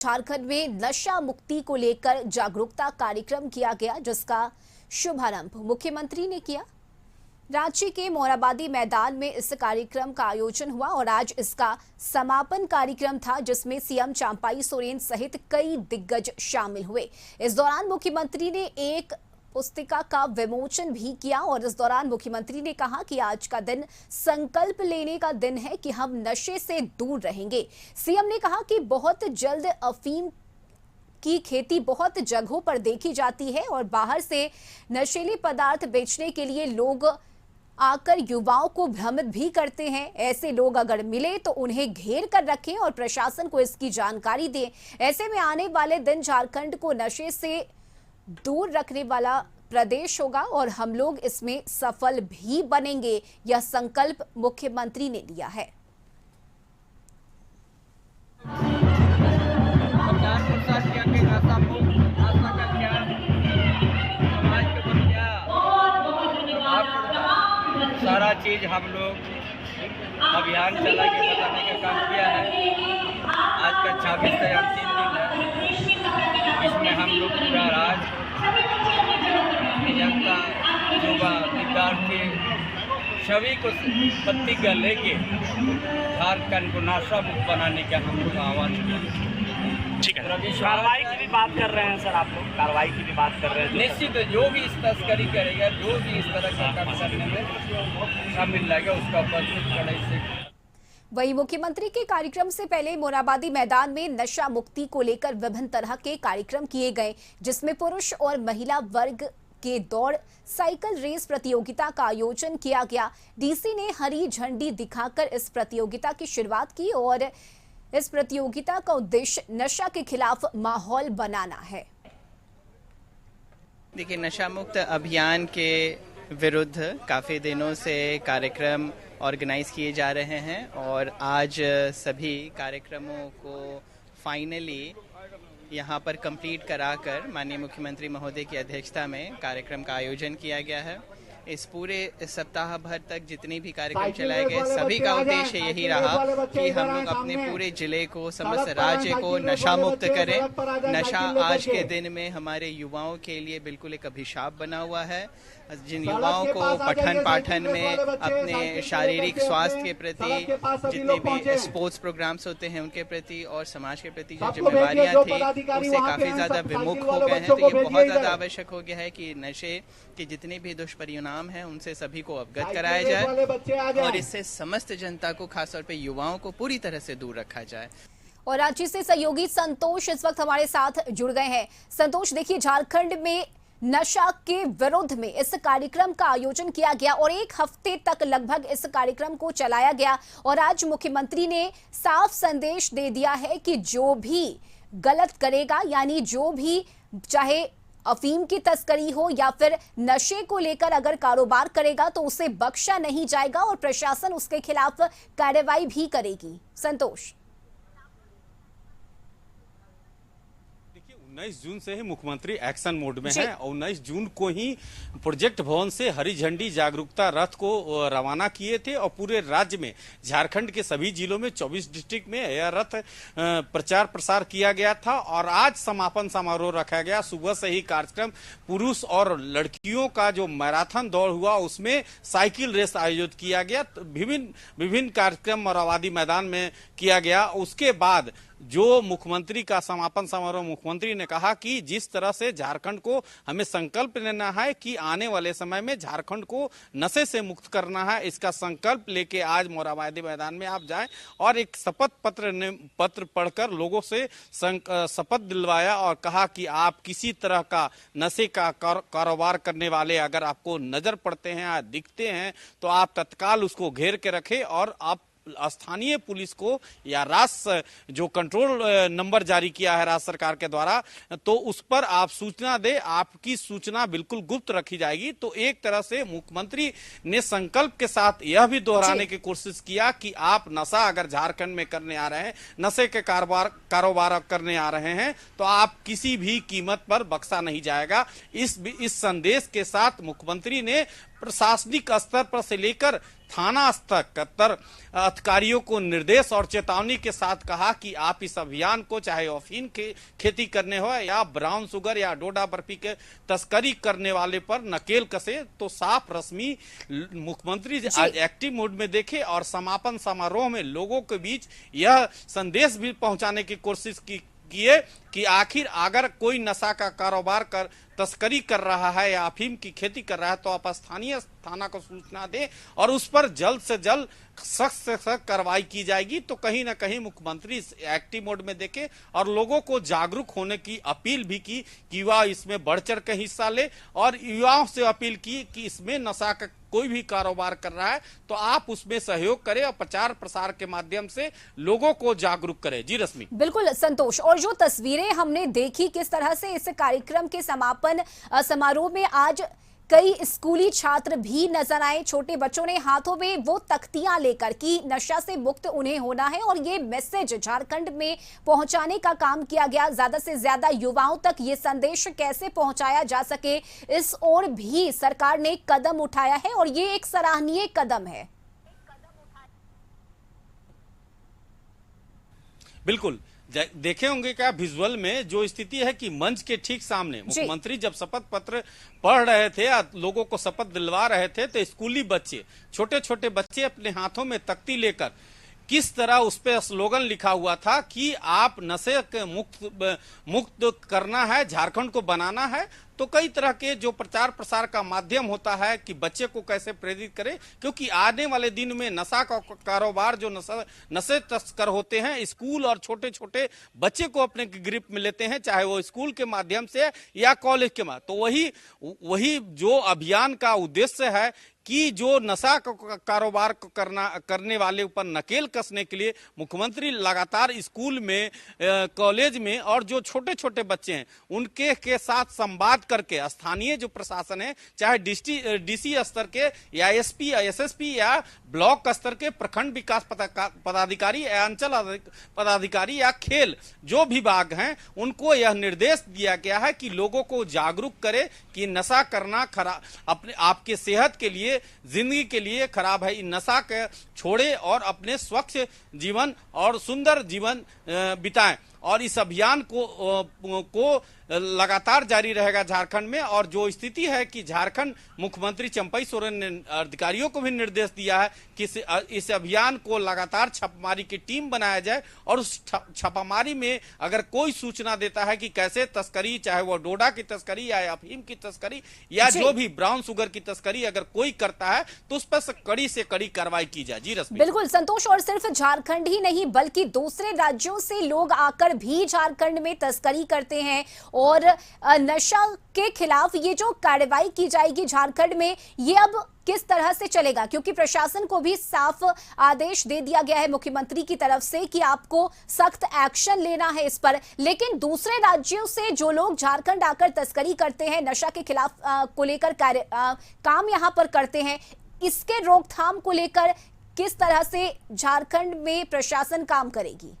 झारखंड में नशा मुक्ति को लेकर जागरूकता कार्यक्रम किया गया, जिसका शुभारंभ मुख्यमंत्री ने किया। रांची के मोराबादी मैदान में इस कार्यक्रम का आयोजन हुआ और आज इसका समापन कार्यक्रम था, जिसमें सीएम चंपाई सोरेन सहित कई दिग्गज शामिल हुए। इस दौरान मुख्यमंत्री ने एक पुस्तिका का विमोचन भी किया और इस दौरान मुख्यमंत्री ने कहा कि आज का दिन संकल्प लेने का दिन है कि हम नशे से दूर रहेंगे। सीएम ने कहा कि बहुत जल्द अफीम की खेती बहुत जगहों पर देखी जाती है और बाहर से नशीले पदार्थ बेचने के लिए लोग आकर युवाओं को भ्रमित भी करते हैं। ऐसे लोग अगर मिले तो उन्हें घेर कर रखें और प्रशासन को इसकी जानकारी दें। ऐसे में आने वाले दिन झारखंड को नशे से दूर रखने वाला प्रदेश होगा और हम लोग इसमें सफल भी बनेंगे। यह संकल्प मुख्यमंत्री ने लिया है। सारा चीज हम लोग अभियान चला के बताने का काम किया है। आज का 26 से अंतिम दिन है। इसमें हम लोग पूरा राज जनता, युवा, विद्यार्थी सभी को प्रतिज्ञा लेके झारखंड को नशा मुक्त बनाने का हम लोग आह्वान किया। ठीक है, कार्रवाई की भी बात कर रहे हैं सर, आप लोग कार्रवाई की भी बात कर रहे हैं। निश्चित जो भी इस तस्करी करेगा, जो भी इस तरह का काम करने में शामिल रहेगा, उसका बंद कड़ाई से। वहीं मुख्यमंत्री के कार्यक्रम से पहले मोराबादी मैदान में नशा मुक्ति को लेकर विभिन्न तरह के कार्यक्रम किए गए, जिसमें पुरुष और महिला वर्ग के दौड़ साइकिल रेस प्रतियोगिता का आयोजन किया गया। डीसी ने हरी झंडी दिखाकर इस प्रतियोगिता की शुरुआत की और इस प्रतियोगिता का उद्देश्य नशा के खिलाफ माहौल बनाना है। देखिए, नशा मुक्त अभियान के विरुद्ध काफ़ी दिनों से कार्यक्रम ऑर्गेनाइज किए जा रहे हैं और आज सभी कार्यक्रमों को फाइनली यहाँ पर कंप्लीट कराकर माननीय मुख्यमंत्री महोदय की अध्यक्षता में कार्यक्रम का आयोजन किया गया है। इस पूरे सप्ताह भर तक जितने भी कार्यक्रम चलाए गए, सभी का उद्देश्य यही रहा कि हम लोग अपने पूरे जिले को, समस्त राज्य को नशा मुक्त करें। नशा आज के दिन में हमारे युवाओं के लिए बिल्कुल एक अभिशाप बना हुआ है। जिन युवाओं को पठन पाठन में अपने शारीरिक स्वास्थ्य के प्रति, जितने भी स्पोर्ट्स प्रोग्राम्स होते हैं उनके प्रति और समाज के प्रति जो जिम्मेवारियां थी, उससे काफी ज्यादा विमुख हो गए हैं। तो ये बहुत ज्यादा आवश्यक हो गया है कि नशे के जितने भी दुष्परिणाम हैं उनसे सभी को अवगत कराया जाए और इससे समस्त जनता को, खासतौर पर युवाओं को पूरी तरह से दूर रखा जाए। और रांची से सहयोगी संतोष इस वक्त हमारे साथ जुड़ गए हैं। संतोष, देखिए, झारखंड में नशा के विरुद्ध में इस कार्यक्रम का आयोजन किया गया और एक हफ्ते तक लगभग इस कार्यक्रम को चलाया गया और आज मुख्यमंत्री ने साफ संदेश दे दिया है कि जो भी गलत करेगा, यानी जो भी चाहे अफीम की तस्करी हो या फिर नशे को लेकर अगर कारोबार करेगा तो उसे बख्शा नहीं जाएगा और प्रशासन उसके खिलाफ कार्रवाई भी करेगी। संतोष, 19 जून से ही मुख्यमंत्री एक्शन मोड में है और 19 जून को ही प्रोजेक्ट भवन से हरी झंडी जागरूकता रथ को रवाना किए थे और पूरे राज्य में, झारखंड के सभी जिलों में 24 डिस्ट्रिक्ट में यह रथ प्रचार प्रसार किया गया था और आज समापन समारोह रखा गया। सुबह से ही कार्यक्रम पुरुष और लड़कियों का जो मैराथन दौड़ हुआ, उसमें साइकिल रेस आयोजित किया गया। विभिन्न कार्यक्रम मोराबादी मैदान में किया गया। उसके बाद जो मुख्यमंत्री का समापन समारोह, मुख्यमंत्री ने कहा कि जिस तरह से झारखंड को हमें संकल्प लेना है कि आने वाले समय में झारखंड को नशे से मुक्त करना है, इसका संकल्प लेके आज मोराबादी मैदान में आप जाएं और एक शपथ पत्र पढ़कर लोगों से शपथ दिलवाया और कहा कि आप किसी तरह का नशे का कारोबार करने वाले अगर आपको नजर पड़ते हैं या दिखते हैं तो आप तत्काल उसको घेर के रखें और आप स्थानीय पुलिस को या राष्ट्र जो कंट्रोल नंबर जारी किया है राज्य सरकार के द्वारा, तो उस पर आप सूचना दे। आपकी सूचना बिल्कुल गुप्त रखी जाएगी। तो एक तरह से मुख्यमंत्री ने संकल्प के साथ यह भी दोहराने की कोशिश किया कि आप नशा अगर झारखंड में करने आ रहे हैं, नशे के कारोबार करने आ रहे हैं, तो आप किसी भी कीमत पर बख्शा नहीं जाएगा। इस संदेश के साथ मुख्यमंत्री ने प्रशासनिक स्तर पर से लेकर थाना स्तर अधिकारियों को निर्देश और चेतावनी के साथ कहा कि आप इस अभियान को, चाहे अफीम की खेती करने हो या ब्राउन शुगर या डोडा बर्फी के तस्करी करने वाले पर नकेल कसे। तो साफ रस्मी मुख्यमंत्री आज एक्टिव मोड में देखे और समापन समारोह में लोगों के बीच यह संदेश भी पहुंचाने की कोशिश किए कि आखिर अगर कोई नशा का कारोबार कर तस्करी कर रहा है या अफीम की खेती कर रहा है तो आप स्थानीय थाना को सूचना दें और उस पर जल्द से जल्द सख्त से सख्त कार्रवाई की जाएगी। तो कहीं ना कहीं मुख्यमंत्री एक्टिव मोड में देखे और लोगों को जागरूक होने की अपील भी की कि युवा इसमें बढ़ चढ़ के हिस्सा ले और युवाओं से अपील की कि इसमें नशा का कोई भी कारोबार कर रहा है तो आप उसमें सहयोग करें और प्रचार प्रसार के माध्यम से लोगों को जागरूक करें। जी रश्मि। बिल्कुल संतोष, और जो तस्वीरें हमने देखी किस तरह से इस कार्यक्रम के समापन समारोह में आज कई स्कूली छात्र भी नजर आए। छोटे बच्चों ने हाथों में वो तख्तियां लेकर कि नशा से मुक्त उन्हें होना है और ये मैसेज झारखंड में पहुंचाने का काम किया गया। ज्यादा से ज्यादा युवाओं तक ये संदेश कैसे पहुंचाया जा सके, इस ओर भी सरकार ने कदम उठाया है और ये एक सराहनीय कदम है। बिल्कुल देखे होंगे क्या विजुअल में जो स्थिति है कि मंच के ठीक सामने मुख्यमंत्री जब शपथ पत्र पढ़ रहे थे या लोगों को शपथ दिलवा रहे थे तो स्कूली बच्चे, छोटे छोटे बच्चे अपने हाथों में तख्ती लेकर किस तरह उस पे स्लोगन लिखा हुआ था कि आप नशे के मुक्त करना है, झारखंड को बनाना है। तो कई तरह के जो प्रचार प्रसार का माध्यम होता है कि बच्चे को कैसे प्रेरित करें, क्योंकि आने वाले दिन में नशा का कारोबार जो नशे तस्कर होते हैं स्कूल और छोटे छोटे बच्चे को अपने ग्रिप में लेते हैं, चाहे वो स्कूल के माध्यम से या कॉलेज के माध्यम। तो वही जो अभियान का उद्देश्य है कि जो नशा का कारोबार करने वाले ऊपर नकेल कसने के लिए मुख्यमंत्री लगातार स्कूल में, कॉलेज में और जो छोटे छोटे बच्चे हैं उनके के साथ संवाद करके स्थानीय जो प्रशासन है, चाहे डीसी स्तर के या एसपी या एसएसपी या ब्लॉक स्तर के प्रखंड विकास पदाधिकारी या अंचल पदाधिकारी या खेल जो विभाग हैं, उनको यह निर्देश दिया गया है कि लोगों को जागरूक करे कि नशा करना खराब, अपने आपके सेहत के लिए, जिंदगी के लिए खराब है। नशा के छोड़े और अपने स्वच्छ जीवन और सुंदर जीवन बिताएं। और इस अभियान को लगातार जारी रहेगा झारखंड में। और जो स्थिति है कि झारखंड मुख्यमंत्री चंपई सोरेन ने अधिकारियों को भी निर्देश दिया है कि इस अभियान को लगातार छापामारी की टीम बनाया जाए और उस छापामारी में अगर कोई सूचना देता है कि कैसे तस्करी, चाहे वो डोडा की तस्करी या अफीम की तस्करी या जो भी ब्राउन शुगर की तस्करी अगर कोई करता है तो उस पर कड़ी से कड़ी कार्रवाई की जाए। जी रश्मि। बिल्कुल संतोष, और सिर्फ झारखंड ही नहीं बल्कि दूसरे राज्यों से लोग आकर भी झारखंड में तस्करी करते हैं और नशा के खिलाफ ये जो कार्रवाई की जाएगी झारखंड में, ये अब किस तरह से चलेगा? क्योंकि प्रशासन को भी साफ आदेश दे दिया गया है मुख्यमंत्री की तरफ से कि आपको सख्त एक्शन लेना है इस पर। लेकिन दूसरे राज्यों से जो लोग झारखंड आकर तस्करी करते हैं, नशा के खिलाफ को लेकर काम यहां पर करते हैं, इसके रोकथाम को लेकर किस तरह से झारखंड में प्रशासन काम करेगी?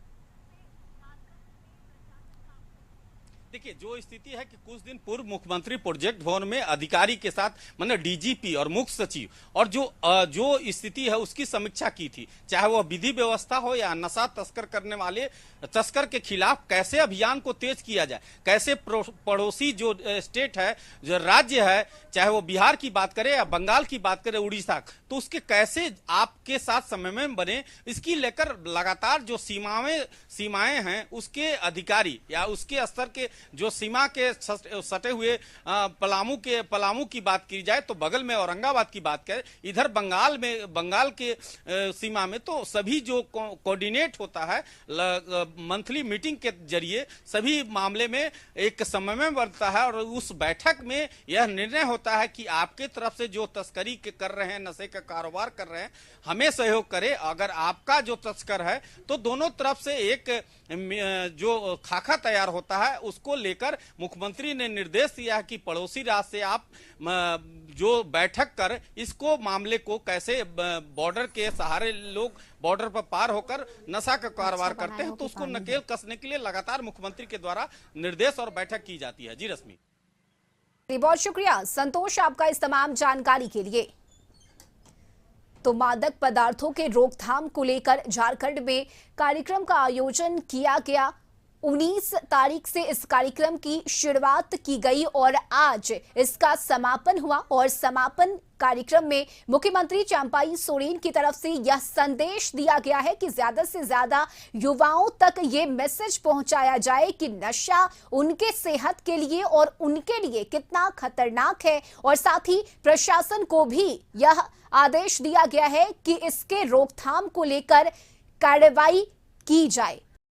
देखिए, जो स्थिति है कि कुछ दिन पूर्व मुख्यमंत्री प्रोजेक्ट भवन में अधिकारी के साथ मतलब डीजीपी और मुख्य सचिव और जो स्थिति है उसकी समीक्षा की थी, चाहे वो विधि व्यवस्था हो या नशा तस्कर करने वाले तस्कर के खिलाफ कैसे अभियान को तेज किया जाए, कैसे पड़ोसी जो स्टेट है, जो राज्य है, चाहे वो बिहार की बात करें या बंगाल की बात करें, उड़ीसा, तो उसके कैसे आपके साथ समन्वय बने, इसकी लेकर लगातार जो सीमाएं हैं उसके अधिकारी या उसके स्तर के जो सीमा के सटे हुए पलामू की बात की जाए तो बगल में औरंगाबाद की बात करें, इधर बंगाल के सीमा में तो सभी जो कोऑर्डिनेट होता है मंथली मीटिंग के जरिए सभी मामले में एक समन्वय बनता है और उस बैठक में यह निर्णय होता है कि आपके तरफ से जो तस्करी कर रहे हैं, नशे का कारोबार कर रहे हैं, हमें सहयोग करें। अगर आपका जो तस्कर है तो दोनों तरफ से एक जो खाका तैयार होता है उसको लेकर मुख्यमंत्री ने निर्देश दिया कि पड़ोसी राज्य से आप जो बैठक कर इसको मामले को कैसे बॉर्डर के सहारे लोग बॉर्डर पर पार होकर नशा का कारोबार करते हैं तो उसको नकेल कसने के लिए लगातार मुख्यमंत्री के द्वारा निर्देश और बैठक की जाती है। जी रश्मि। बहुत शुक्रिया संतोष आपका इस तमाम जानकारी के लिए। तो मादक पदार्थों के रोकथाम को लेकर झारखंड में कार्यक्रम का आयोजन किया गया। 19 तारीख से इस कार्यक्रम की शुरुआत की गई और आज इसका समापन हुआ। और समापन कार्यक्रम में मुख्यमंत्री चंपाई सोरेन की तरफ से यह संदेश दिया गया है कि ज्यादा से ज्यादा युवाओं तक ये मैसेज पहुंचाया जाए कि नशा उनके सेहत के लिए और उनके लिए कितना खतरनाक है। और साथ ही प्रशासन को भी यह आदेश दिया गया है कि इसके रोकथाम को लेकर कार्रवाई की जाए।